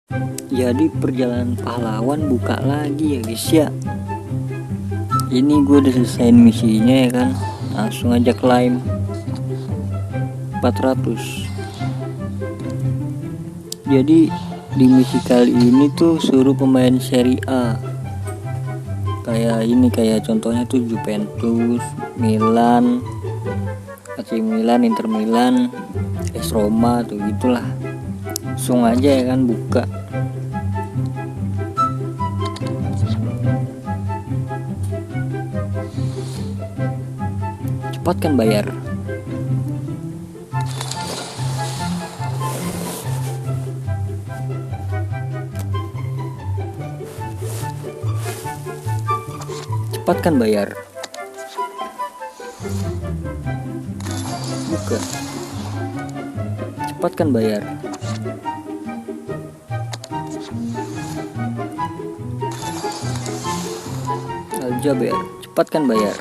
Jadi perjalanan pahlawan buka lagi ya guys ya. Ini gue udah selesaiin misinya ya kan, langsung aja climb 400. Jadi di misi kali ini tuh suruh pemain Serie A kayak ini, kayak contohnya tuh Juventus, Milan, AC Milan, Inter Milan, AS Roma tuh gitulah. Langsung aja ya kan buka. Cepat kan bayar. Cepat kan bayar. Buka. Cepat kan bayar. Aljaber, cepat kan bayar.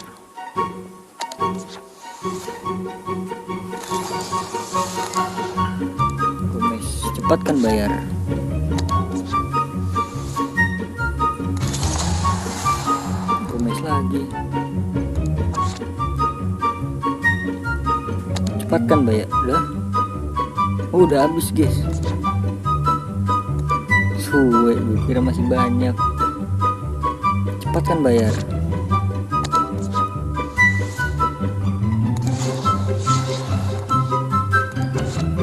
Gomez, cepat kan bayar. Gomez lagi. Cepat kan bayar. Udah habis guys. Suwe, gue kira masih banyak. Cepat kan bayar.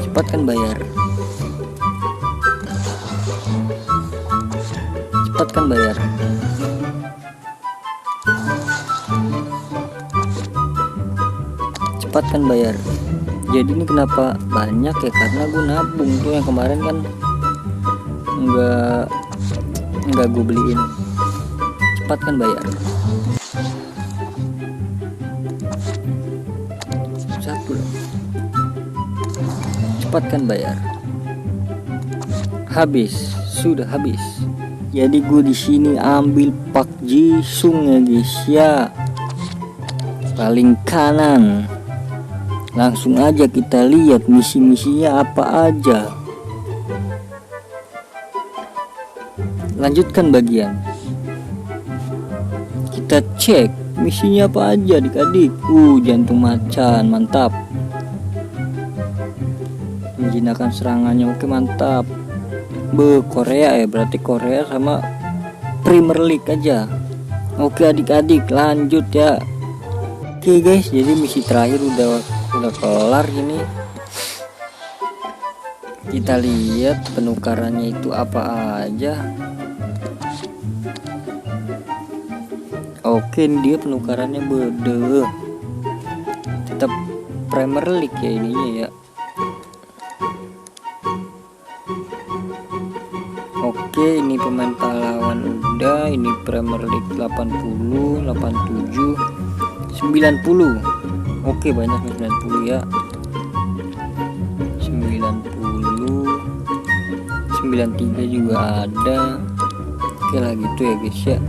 Cepat kan bayar. Cepat kan bayar. Cepat kan bayar. Jadi ini kenapa banyak ya, karena gue nabung tuh yang kemarin kan nggak gue beliin. Cepat kan bayar. Satu dong. Cepat kan bayar. Habis, sudah habis. Jadi gue di sini ambil Pak Jisung ya guys ya, paling kanan. Langsung aja kita lihat misi-misinya apa aja. Lanjutkan bagian. Kita cek misinya apa aja adik-adik. Jantung macan, mantap. Menjinakkan serangannya, oke mantap. Korea ya, berarti Korea sama Premier League aja. Oke adik-adik, lanjut ya. Oke guys, jadi misi terakhir udah kelar ini. Kita lihat penukarannya itu apa aja. Oke, dia penukarannya beda. Tetap Premier League ya ininya ya. Oke, ini pemain pahlawan udah, ini Premier League 80, 87, 90. Oke, banyak 90 ya. 90, 93 juga ada. Oke lah gitu ya guys ya.